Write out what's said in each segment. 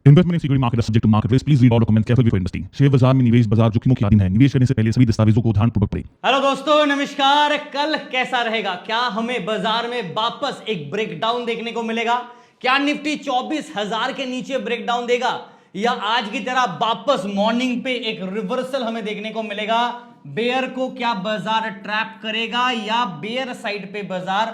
Investment in security market is subject to market risk. Please read all documents carefully before investing. Share बाजार में निवेश बाजार जोखिमों की अधीन है। निवेश करने से पहले सभी दस्तावेजों को ध्यानपूर्वक पढ़ें। हेलो दोस्तों, नमस्कार। कल कैसा रहेगा? क्या हमें बाजार में वापस एक ब्रेकडाउन देखने को मिलेगा? क्या निफ्टी 24,000 के नीचे ब्रेकडाउन देगा, या आज की तरह वापस मॉर्निंग पे एक रिवर्सल हमें देखने को मिलेगा? बेयर को क्या बाजार ट्रैप करेगा, या बेयर साइड पे बाजार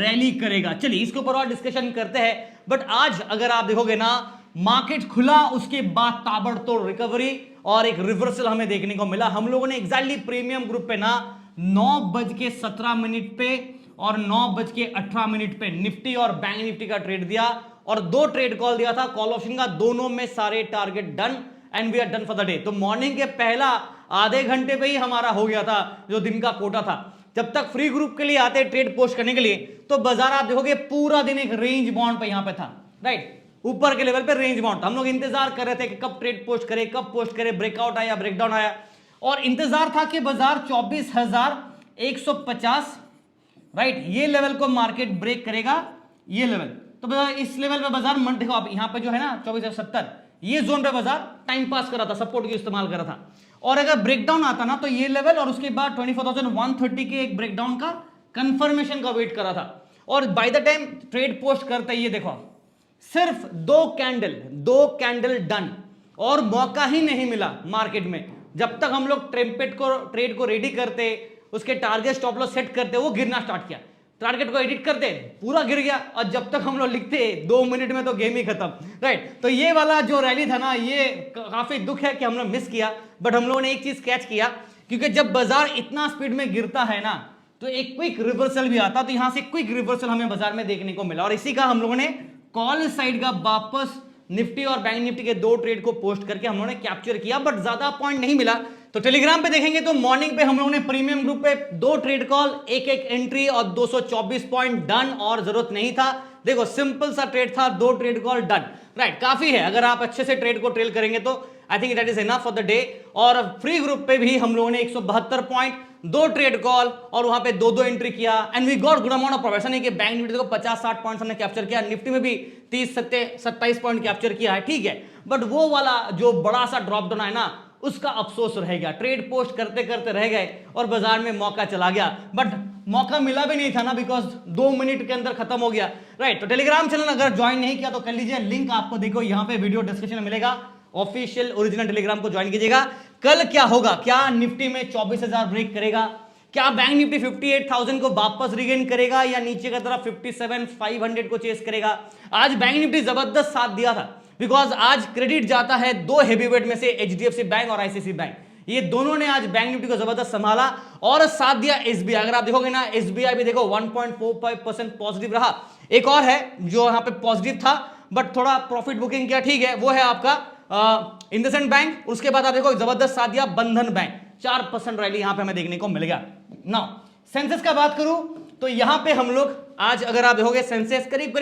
रैली करेगा? चलिए इसके ऊपर और डिस्कशन करते हैं। बट आज अगर आप देखोगे ना, मार्केट खुला, उसके बाद ताबड़तोड़ रिकवरी और एक रिवर्सल हमें देखने को मिला। हम लोगों ने एग्जैक्टली प्रीमियम ग्रुप पे ना 9:17 पे और 9:18 पे निफ्टी और बैंक निफ्टी का ट्रेड दिया और 2 ट्रेड कॉल दिया था कॉल ऑप्शन का। दोनों में सारे target done and we are done for the day. तो मॉर्निंग के पहला आधे घंटे पे ही हमारा हो गया था जो दिन का कोटा था। जब तक फ्री ग्रुप के लिए आते ट्रेड पोस्ट करने के लिए, तो बाजार आप देखोगे पूरा दिन एक रेंज बाउंड पे यहां पे था, राइट? ऊपर के लेवल पे रेंज बाउंड। हम लोग इंतजार कर रहे थे कि कब ट्रेड पोस्ट करे, कब पोस्ट करे, ब्रेकआउट आया, ब्रेकडाउन आया, और इंतजार था कि बाजार 24,150, राइट, ये लेवल को मार्केट ब्रेक करेगा, ये लेवल। तो इस लेवल पे बाजार देखो आप यहां पे जो है ना 24,070, ये जोन पे बाजार टाइम पास कर रहा था, सपोर्ट की इस्तेमाल कर रहा था। और अगर ब्रेकडाउन आता ना, तो ये लेवल और उसके बाद 24,130 के एक ब्रेकडाउन का कंफर्मेशन का वेट कर रहा था। और by the time trade post करते ही ये देखो सिर्फ 2 कैंडल डन, और मौका ही नहीं मिला मार्केट में। जब तक हम लोग ट्रेड को रेडी करते, उसके टारगेट स्टॉप लॉस सेट करते, वो गिरना स्टार्ट किया। टारगेट को एडिट करते, पूरा गिर गया, और जब तक हम लोग लिखते 2 मिनट में तो गेम ही खत्म, राइट? तो ये वाला जो रैली था ना, ये काफी दुख है कि हम लोग मिस किया। बट हम लोगों ने एक चीज कैच किया, क्योंकि जब बाजार इतना स्पीड में गिरता है ना, तो एक क्विक रिवर्सल भी आता। तो यहां से क्विक रिवर्सल हमें बाजार में देखने को मिला, और इसी का हम लोगों ने कॉल साइड का वापस निफ्टी और बैंक निफ्टी के 2 ट्रेड को पोस्ट करके हम लोगों ने कैप्चर किया। बट ज्यादा पॉइंट नहीं मिला। तो टेलीग्राम पे देखेंगे तो मॉर्निंग पे हम लोगों ने प्रीमियम ग्रुप पे 2 ट्रेड कॉल, एक एंट्री और 224 पॉइंट डन, और जरूरत नहीं था। देखो सिंपल सा ट्रेड था, 2 ट्रेड कॉल डन, राइट? काफी है। अगर आप अच्छे से ट्रेड को ट्रेल करेंगे तो I think that is enough for the day. और फ्री ग्रुप पे भी हम लोगों ने 172 पॉइंट, 2 ट्रेड कॉल और वहां पे 2 एंट्री किया, and we got good amount of profit. नहीं कि बैंक निफ्टी को 50-60 पॉइंट हमने कैप्चर किया, निफ्टी में भी 30-27 पॉइंट कैप्चर किया है, ठीक है। बट वो वाला जो बड़ा सा ड्रॉप डाउन है ना, उसका अफसोस रह गया। ट्रेड पोस्ट करते करते रह गए और बाजार में मौका चला गया। बट मौका मिला भी नहीं था ना, बिकॉज 2 मिनट के अंदर खत्म हो गया, राइट? तो टेलीग्राम चैनल अगर ज्वाइन नहीं किया तो कर लीजिए, लिंक आपको देखो यहाँ पे वीडियो डिस्क्रिप्शन में मिलेगा। ऑफिशियल ओरिजिनल टेलीग्राम को ज्वाइन कीजिएगा। कल क्या होगा? क्या निफ्टी में 24,000 ब्रेक करेगा? क्या बैंक निफ्टी 58,000 को वापस रिगेन करेगा, या नीचे की तरफ 57,500 को चेस करेगा? आज बैंक निफ्टी जबरदस्त साथ दिया था, बिकॉज आज क्रेडिट जाता है 2 हेवीवेट में से, एचडीएफसी बैंक और आईसीआईसी बैंक। ये दोनों ने आज बैंक निफ्टी को जबरदस्त संभाला और साथ दिया एसबीआई। अगर आप देखोगे ना, एसबीआई भी देखो 1.45% पॉजिटिव रहा। एक और है जो यहाँ पे पॉजिटिव था बट थोड़ा प्रॉफिट बुकिंग किया, ठीक है, वो है आपका इंडसइंड बैंक। उसके बाद आप देखो जबरदस्त साथ दिया बंधन बैंक, 4% रैली यहां पे हमें देखने को मिलेगा। नाउ सेंसेक्स का बात करूं तो यहां पे हम लोग आज अगर आप देखोगे सेंसेक्स करीब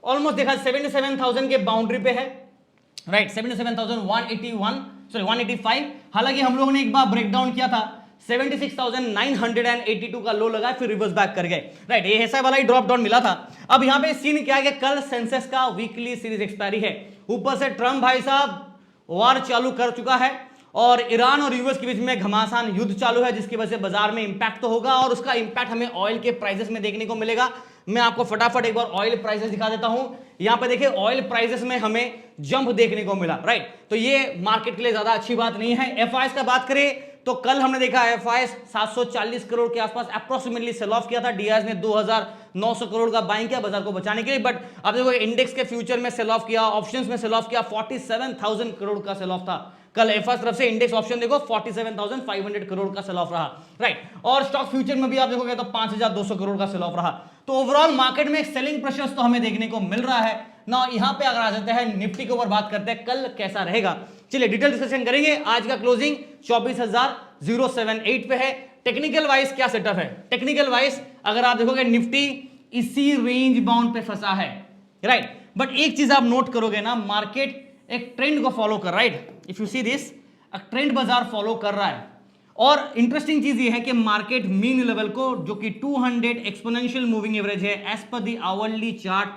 ऑलमोस्ट देखा 77,000 के बाउंड्री पे है, राइट? 77,185। हालांकि हम लोगों ने एक बार ब्रेकडाउन किया था, 76,982 का लो लगा, फिर रिवर्स बैक कर गए, राइट? ये ऐसा वाला ही ड्रॉप डाउन मिला था। अब यहां पे सीन क्या है कि कल सेंसेक्स का वीकली सीरीज एक्सपायरी है। ऊपर से ट्रम्प भाई साहब वार चालू कर चुका है और ईरान और यूएस के बीच में घमासान युद्ध चालू है, जिसकी वजह से बाजार में इंपैक्ट तो होगा, और उसका इंपैक्ट हमें ऑयल के प्राइसेस में देखने को मिलेगा। मैं आपको फटाफट एक बार ऑयल प्राइसेस दिखा देता हूं। यहां पे देखिए ऑयल प्राइसेस में हमें जंप देखने को मिला, राइट? तो ये मार्केट के लिए ज्यादा अच्छी बात नहीं है। एफआईएस का बात करें तो कल हमने देखा एफआईएस 740 करोड़ के आसपास अप्रोक्सीमेटली सेल ऑफ किया था। डीआईएस ने 2,900 करोड़ का बाइंग किया बाजार को बचाने के लिए। बट अब देखो इंडेक्स के फ्यूचर में सेल ऑफ किया, ऑप्शंस में सेल ऑफ किया, 47,000 करोड़ का सेल ऑफ था कल एफआईएस तरफ से। इंडेक्स ऑप्शन देखो 47,500 करोड़ का सेल ऑफ रहा, राइट? और स्टॉक फ्यूचर में भी आप देखोगे तो 5,200 करोड़ का सेल ऑफ रहा। तो ओवरऑल मार्केट में एक सेलिंग प्रेशर तो हमें देखने को मिल रहा है ना। यहां पे अगर आ जाते हैं निफ्टी के ऊपर बात करते हैं कल कैसा रहेगा, चलिए डिटेल डिस्कशन करेंगे। आज का क्लोजिंग 24,078 पे है। टेक्निकल वाइज क्या सेटअप है? टेक्निकल वाइज अगर आप देखोगे निफ्टी इसी रेंज बाउंड पे फंसा है, राइट? बट एक चीज आप नोट करोगे ना, मार्केट एक ट्रेंड को फॉलो कर, right? If you see this, trend बाजार फॉलो कर रहा है। और इंटरेस्टिंग चीज ये है कि मार्केट मीन लेवल को, जो कि 200 एक्सपोनेंशियल मूविंग एवरेज है, as per the hourly chart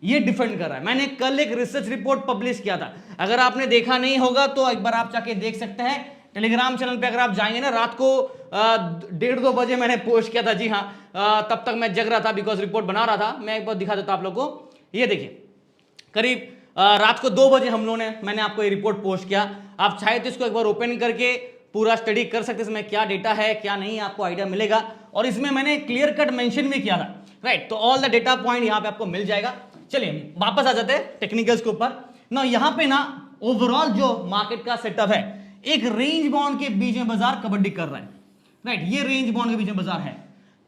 ये डिफेंड कर रहा है। मैंने कल एक रिसर्च रिपोर्ट पब्लिश किया था, अगर आपने देखा नहीं होगा तो एक बार आप जाके देख सकते हैं टेलीग्राम चैनल पे। अगर आप जाएंगे ना, रात को 1:30-2 बजे मैंने पोस्ट किया था। जी हाँ, तब तक मैं जग रहा था बिकॉज रिपोर्ट बना रहा था। मैं एक बार दिखा देता आप लोगों को, ये देखिए करीब रात को 2 बजे हम लोगों ने, मैंने आपको ये रिपोर्ट पोस्ट किया। आप चाहे तो इसको एक बार ओपन करके पूरा स्टडी कर सकते हैं, इसमें क्या डेटा है क्या नहीं, आपको आइडिया मिलेगा। और इसमें मैंने क्लियर कट मेंशन भी किया था, राइट। तो ऑल द डेटा पॉइंट यहाँ पे आपको मिल जाएगा। चलिए वापस आ जाते हैं टेक्निकल्स के ऊपर ना। यहाँ पे ना ओवरऑल जो मार्केट का सेटअप है, एक रेंज बाउंड के बीच में बाजार कबड्डी कर रहा है, राइट। ये रेंज बाउंड के बीच में बाजार है।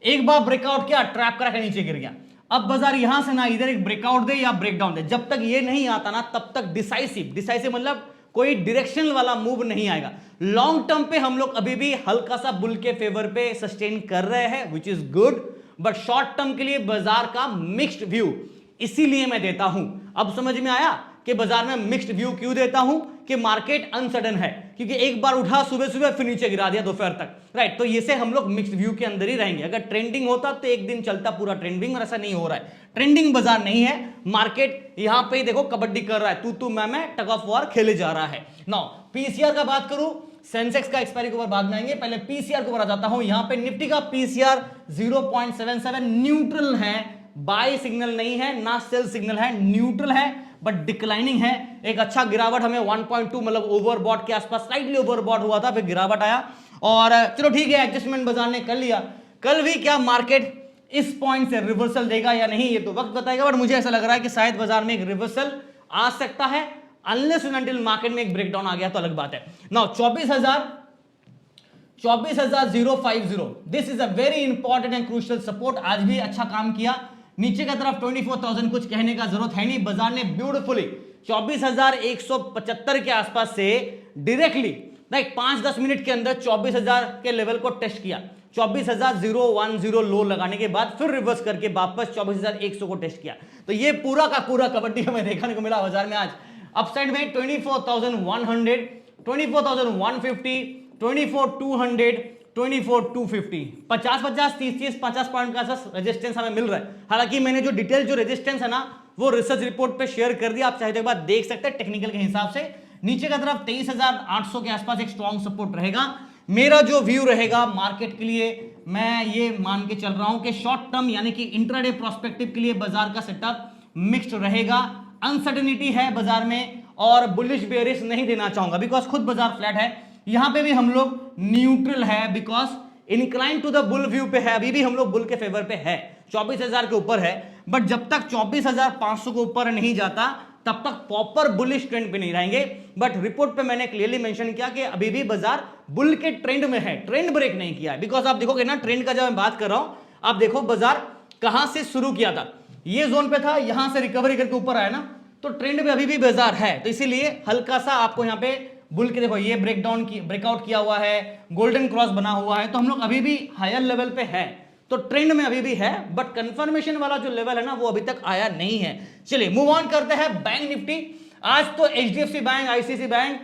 एक बार ब्रेकआउट किया, ट्रैप करा के नीचे गिर गया। अब बाजार यहां से ना इधर एक ब्रेकआउट दे या ब्रेकडाउन दे, जब तक ये नहीं आता ना तब तक डिसाइसिव मतलब कोई डायरेक्शनल वाला मूव नहीं आएगा। लॉन्ग टर्म पे हम लोग अभी भी हल्का सा बुल के फेवर पे सस्टेन कर रहे हैं, which is good. But short term के लिए बाजार का मिक्स्ड व्यू इसीलिए मैं देता हूं। अब समझ में आया कि बाजार में मिक्स्ड व्यू क्यों देता हूं, कि मार्केट अनसडन है, क्योंकि एक बार उठा सुबह सुबह फिर नीचे गिरा दिया दोपहर तक, राइट। तो ये से हम लोग मिक्स्ड व्यू के अंदर ही रहेंगे। अगर ट्रेंडिंग होता तो एक दिन चलता पूरा ट्रेंडिंग, और ऐसा नहीं हो रहा है। ट्रेंडिंग बाजार नहीं है, मार्केट यहां पे देखो कबड्डी कर रहा है, तू मैं टग ऑफ वॉर खेले जा रहा है। नाउ पीसीआर का बात करूं, सेंसेक्स का एक्सपायरी के ऊपर बाद में आएंगे, पहले पीसीआर के ऊपर आ जाता हूं। यहां पे निफ्टी का पीसीआर 0.77 न्यूट्रल है, बाय सिग्नल नहीं है ना सेल सिग्नल है, न्यूट्रल है बट डिक्लाइनिंग है। एक अच्छा गिरावट हमें 1.2 मतलब ओवरबॉट के आसपास, स्लाइटली ओवरबॉट हुआ था, फिर गिरावट आया। और चलो ठीक है, एडजस्टमेंट बाजार ने कर लिया। कल भी क्या मार्केट इस पॉइंट से रिवर्सल देगा या नहीं, ये तो वक्त बताएगा। बट मुझे ऐसा लग रहा है कि शायद बाजार में एक रिवर्सल आ सकता है, अनलेस एंड अनटिल मार्केट में एक ब्रेकडाउन आ गया तो अलग बात है। Now 24,050, this is a very important and crucial support. आज भी अच्छा काम किया। नीचे का तरफ 24,000, कुछ कहने का जरूरत है नहीं। बाजार ने ब्यूटीफुली 24,175 के आसपास से डायरेक्टली लाइक 5-10 मिनट के अंदर 24,000 के लेवल को टेस्ट किया। 24,010 लो लगाने के बाद फिर रिवर्स करके वापस 24,100 को टेस्ट किया। तो ये पूरा का पूरा कबड्डी हमें देखने को मिला बाजार में आज। अपसाइड में 24,100, 24,150, 24,200, 24,250, 50-50, 30-30, 50 पॉइंट का रेजिस्टेंस हमें मिल रहा है। हालांकि मैंने जो डिटेल जो रेजिस्टेंस है ना वो रिसर्च रिपोर्ट पे शेयर कर दिया, आप चाहे तो एक बार देख सकते हैं टेक्निकल के हिसाब से। नीचे का तरफ 23,800 के आसपास एक स्ट्रॉन्ग सपोर्ट रहेगा। मेरा जो व्यू रहेगा मार्केट के लिए, मैं ये मान के चल रहा हूं कि शॉर्ट टर्म यानी कि इंट्राडे प्रोस्पेक्टिव के लिए बाजार का सेटअप मिक्स्ड रहेगा। अनसर्टेनिटी है बाजार में और बुलिश बेयरिश नहीं देना चाहूंगा बिकॉज खुद बाजार फ्लैट है। यहां पे भी हम लोग न्यूट्रल है because incline to the bull view पे है, अभी भी हम लोग बुल के फेवर पे है, 24,000 के ऊपर है। बट जब तक 24,500 के ऊपर नहीं जाता तब तक प्रॉपर बुलिश ट्रेंड पे नहीं रहेंगे। बट रिपोर्ट पे मैंने क्लियरली मेंशन किया कि अभी भी बाजार बुल के ट्रेंड में है, ट्रेंड ब्रेक नहीं किया है। बिकॉज आप देखोगे ना ट्रेंड का जब मैं बात कर रहा हूं, आप देखो बाजार कहां से शुरू किया था, ये जोन पे था, यहां से रिकवरी करके ऊपर आया ना, तो ट्रेंड में अभी भी बाजार है। तो इसीलिए हल्का सा आपको यहां पे बुल के देखो ये ब्रेकडाउन की ब्रेकआउट किया हुआ है, गोल्डन क्रॉस बना हुआ है, तो हम लोग अभी भी हायर लेवल पे है, तो ट्रेंड में अभी भी है। बट कंफर्मेशन वाला जो लेवल है ना वो अभी तक आया नहीं है। चलिए मूव ऑन करते हैं बैंक निफ्टी। आज तो HDFC bank, ICICI bank,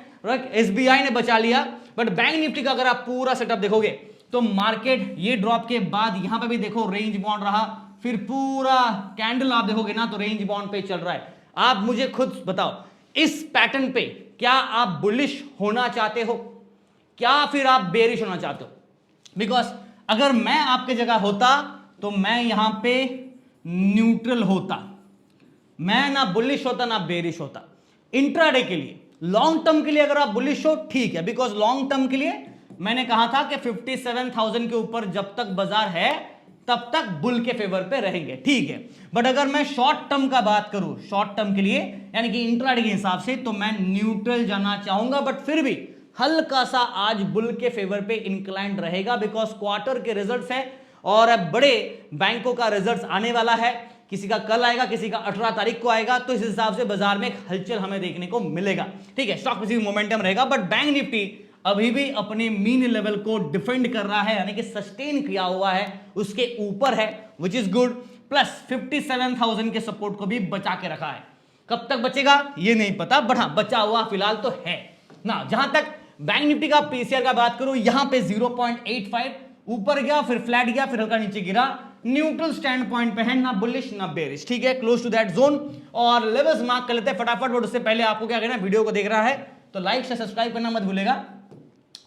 SBI ने बचा लिया। बट बैंक निफ्टी का अगर आप पूरा सेटअप देखोगे तो मार्केट ये ड्रॉप के बाद यहां पे भी देखो रेंज बाउंड रहा, फिर पूरा कैंडल आप देखोगे ना तो रेंज बाउंड पे चल रहा है। आप मुझे खुद बताओ इस पैटर्न पे क्या आप बुलिश होना चाहते हो, क्या फिर आप बेरिश होना चाहते हो? बिकॉज अगर मैं आपके जगह होता तो मैं यहां पे न्यूट्रल होता, मैं ना बुलिश होता ना बेरिश होता। इंट्राडे के लिए, लॉन्ग टर्म के लिए अगर आप बुलिश हो ठीक है, बिकॉज लॉन्ग टर्म के लिए मैंने कहा था कि 57,000 के ऊपर जब तक बाजार है तब तक बुल के फेवर पे रहेंगे, ठीक है। बट अगर मैं शॉर्ट टर्म का बात करूं, शॉर्ट टर्म के लिए यानी कि इंट्राडे के हिसाब से, तो मैं न्यूट्रल जाना चाहूंगा। बट फिर भी हल्का सा आज बुल के फेवर पे इंक्लाइंड रहेगा बिकॉज क्वार्टर के रिजल्ट्स है और बड़े बैंकों का रिजल्ट्स आने वाला है। किसी का कल आएगा, किसी का 18 तारीख को आएगा, तो इस हिसाब से बाजार में हलचल हमें देखने को मिलेगा, ठीक है। स्टॉक में मोमेंटम रहेगा। बट बैंक निफ्टी अभी भी अपने मीन लेवल को डिफेंड कर रहा है, यानी कि सस्टेन किया हुआ है, उसके ऊपर है, विच इज गुड। प्लस 57,000 के सपोर्ट को भी बचा के रखा है। कब तक बचेगा ये नहीं पता, बट हाँ बचा हुआ फिलहाल तो है ना। जहां तक बैंक निफ्टी का पीसीआर का बात करूं, यहां पे 0.85 ऊपर गया, फिर फ्लैट गया, फिर हल्का नीचे गिरा, न्यूट्रल स्टैंड पॉइंट पे है, ना बुलिश ना बेरिश, ठीक है, क्लोज टू दैट जोन। और लेवल्स मार्क कर लेते हैं फटाफट, बट उससे पहले आपको क्या करना है, वीडियो को देख रहा है तो लाइक से सब्सक्राइब करना मत भूलेगा।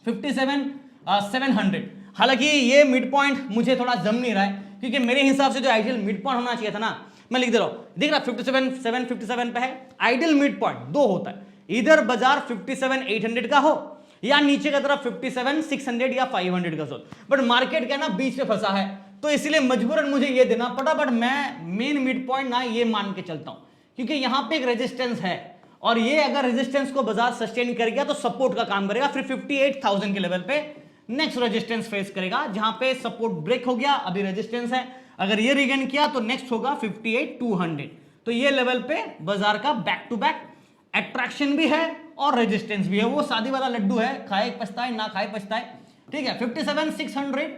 57,700, हालांकि ये मिड पॉइंट मुझे थोड़ा जम नहीं रहा है, क्योंकि मेरे हिसाब से जो आइडियल मिड पॉइंट होना चाहिए था ना, मैं लिख दे रहा हूं, देख रहा 57,757 पे है। आइडियल मिड पॉइंट दो होता है, इधर बाजार 57,800 का हो या नीचे का तरफ 57,600 या 500 का जोन, बट मार्केट क्या ना बीच में फंसा है, तो इसलिए मजबूरन मुझे ये देना पड़ा। बट मैं मेन मिड पॉइंट ना ये मान के चलता हूं, क्योंकि यहां पे एक रेजिस्टेंस है, और ये अगर रेजिस्टेंस को बाजार सस्टेन कर गया तो सपोर्ट का काम करेगा, फिर 58,000 के लेवल पे नेक्स्ट रेजिस्टेंस फेस करेगा, जहां पे सपोर्ट ब्रेक हो गया, अभी रेजिस्टेंस है, अगर ये रिगेन किया तो नेक्स्ट होगा 58,200। तो ये लेवल पे बाजार का बैक टू बैक अट्रैक्शन भी है और रेजिस्टेंस भी है, वो शादी वाला लड्डू है, खाए पछताए ना खाए पछताए, ठीक है। 57,600,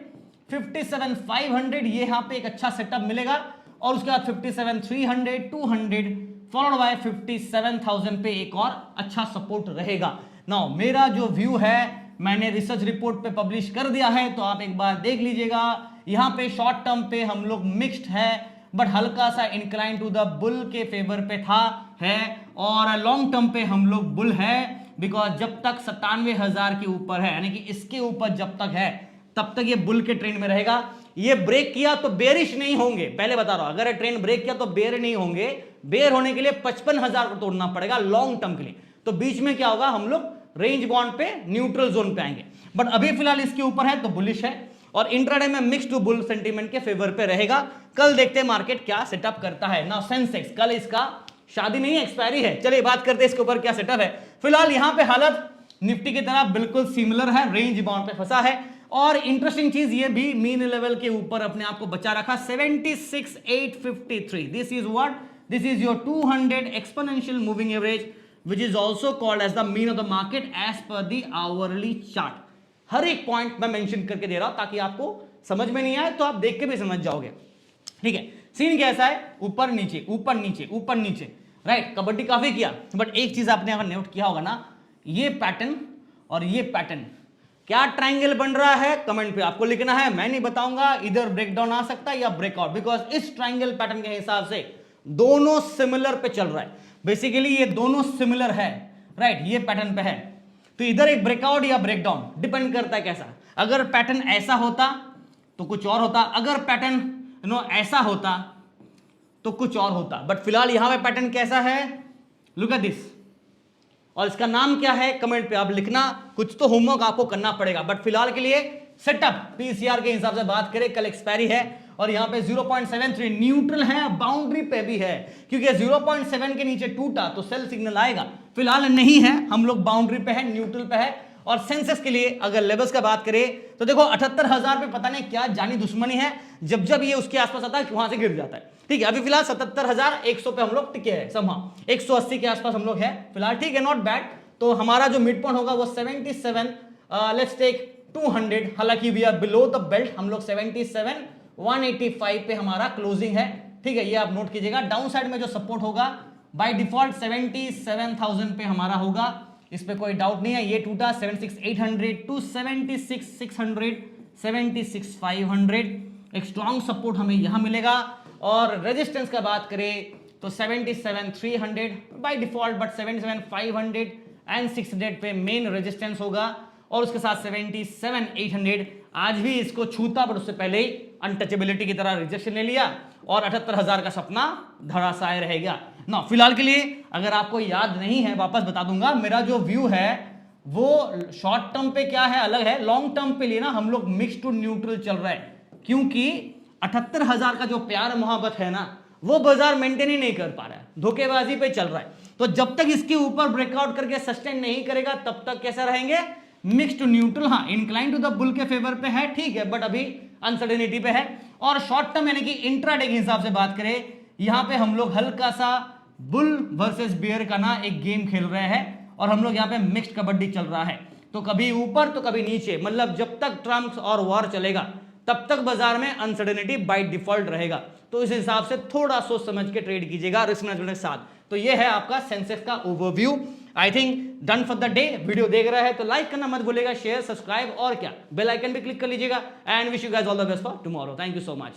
57,500 ये यहां पे एक अच्छा सेटअप मिलेगा, और उसके बाद 57,300, 200 फॉलोड बाय 57,000 पे एक और अच्छा सपोर्ट रहेगा। नाउ मेरा जो व्यू है मैंने रिसर्च रिपोर्ट पे पब्लिश कर दिया है, तो आप एक बार देख लीजिएगा। यहां पे शॉर्ट टर्म पे हम लोग मिक्स्ड है, बट हल्का सा इंक्लाइन टू द बुल के फेवर पे था है, और लॉन्ग टर्म पे हम लोग बुल है, बिकॉज जब तक 97,000 के ऊपर है, यानी कि इसके ऊपर जब तक है तब तक ये बुल के ट्रेंड में रहेगा। ये ब्रेक किया तो बेरिश नहीं होंगे, पहले बता रहा हूं, अगर ये ट्रेंड ब्रेक किया तो बेर नहीं होंगे, बेर होने के लिए 55,000 को तोड़ना पड़ेगा लॉन्ग टर्म के लिए, तो बीच में क्या होगा, हम लोग रेंज बॉन्ड पे न्यूट्रल जोन पे आएंगे, बट अभी फिलहाल इसके ऊपर है तो बुलिश है, और इंट्राडे में मिक्स टू बुल सेंटीमेंट के फेवर पे रहेगा। कल देखते हैं मार्केट क्या सेटअप करता है ना। सेंसेक्स कल इसका शादी नहीं है, एक्सपायरी है, चलिए बात करते हैं इसके ऊपर क्या सेटअप है। फिलहाल यहां पे हालत निफ्टी की तरह बिल्कुल सिमिलर है, रेंज बाउंड पे फंसा है, और इंटरेस्टिंग चीज ये भी मीन लेवल के ऊपर अपने आप को बचा रखा 76,853। This is what, this is your 200 exponential moving average, which is also called as the mean of the market as per the hourly chart। हर एक पॉइंट मैं मेंशन करके दे रहा हूं ताकि आपको समझ में नहीं आए तो आप देख के भी समझ जाओगे, ठीक है। सीन कैसा है, ऊपर नीचे ऊपर नीचे ऊपर नीचे, राइट, कबड्डी काफी किया, बट एक चीज आपने अगर नोट किया होगा ना, ये पैटर्न और ये पैटर्न क्या ट्रायंगल बन रहा है, कमेंट पे आपको लिखना है, मैं नहीं बताऊंगा, इधर ब्रेकडाउन आ सकता है या ब्रेकआउट, बिकॉज इस ट्रायंगल पैटर्न के हिसाब से दोनों सिमिलर पे चल रहा है, बेसिकली ये दोनों सिमिलर है, राइट, ये पैटर्न पे है, तो इधर एक ब्रेकआउट या ब्रेकडाउन डिपेंड करता है कैसा। अगर पैटर्न ऐसा होता तो कुछ और होता, अगर पैटर्न ऐसा होता तो कुछ और होता, बट फिलहाल यहां पे पैटर्न कैसा है, लुक एट दिस, और इसका नाम क्या है कमेंट पे आप लिखना, कुछ तो होमवर्क आपको करना पड़ेगा, बट फिलहाल के लिए सेटअप पीसीआर के हिसाब से बात करें, कल एक्सपायरी है, और यहां पे 0.73 न्यूट्रल है, बाउंड्री पे भी है, क्योंकि 0.7 के नीचे टूटा तो सेल सिग्नल आएगा, फिलहाल नहीं है, हम लोग बाउंड्री पे है, न्यूट्रल पे है। और सेंसेक्स के लिए अगर लेवल्स का बात करें तो देखो 78,000 पे पता नहीं क्या जानी दुश्मनी है, जब जब ये उसके आसपास आता है वहां से गिर जाता है, ठीक है। अभी फिलहाल 77,100 पे हम लोग टिके हैं, समहा 180 के आसपास हम लोग है फिलहाल, ठीक है, नॉट बैड। तो हमारा जो मिड पॉइंट होगा वो 77, लेट्स टेक 200, हालांकि we are below the belt, हम लोग 77,185 पे हमारा क्लोजिंग है, ठीक है, ये आप नोट कीजिएगा। डाउन साइड में जो सपोर्ट होगा बाय डिफॉल्ट 77,000 पे हमारा होगा, इस पे कोई डाउट नहीं है। ये टूटा 76,800 टू 76,600, 76,500, एक स्ट्रॉन्ग सपोर्ट हमें यहां मिलेगा। और रेजिस्टेंस का बात करें तो 77,300 बाय डिफॉल्ट, बट 77,500 एंड 600 पे मेन रेजिस्टेंस होगा, और उसके साथ 77,800 आज भी इसको छूता, बट उससे पहले ही अनटचेबिलिटी की तरह रिजेक्शन ले लिया, और 78,000 का सपना धराशायी रहेगा ना। फिलहाल के लिए अगर आपको याद नहीं है वापस बता दूंगा, मेरा जो व्यू है वो शॉर्ट टर्म पे क्या है अलग है, लॉन्ग टर्म पे लिए ना हम लोग मिक्स टू न्यूट्रल चल रहा है, क्योंकि 78,000 का जो प्यार मोहब्बत है ना वो बाजार मेंटेन ही नहीं कर पा रहा है, धोखेबाजी पे चल रहा है। तो जब तक इसके ऊपर ब्रेकआउट करके सस्टेन नहीं करेगा तब तक कैसे रहेंगे, मिक्स टू न्यूट्रल। हाँ, इंक्लाइन टू द बुल के फेवर पे है, ठीक है, बट अभी अनसर्टेनिटी पे है। और शॉर्ट टर्म यानी कि इंट्राडे के हिसाब से बात करें, यहां पे हम लोग हल्का सा बुल वर्सेस बियर का ना एक गेम खेल रहे हैं, और हम लोग यहाँ पे मिक्स्ड कबड्डी चल रहा है, तो कभी ऊपर तो कभी नीचे, मतलब जब तक ट्रम्प्स और वॉर चलेगा तब तक बाजार में अनसर्टेनिटी बाय डिफॉल्ट रहेगा। तो इस हिसाब से थोड़ा सोच समझ के ट्रेड कीजिएगा रिस्क मैनेजमेंट के साथ। तो ये है आपका सेंसेक्स का overview, I think done for the day. Video देख रहे हैं तो लाइक करना मत भूलिएगा, शेयर, सब्सक्राइब और क्या बेल आइकन भी क्लिक कर लीजिएगा। And wish you guys all the best for tomorrow. Thank you so much.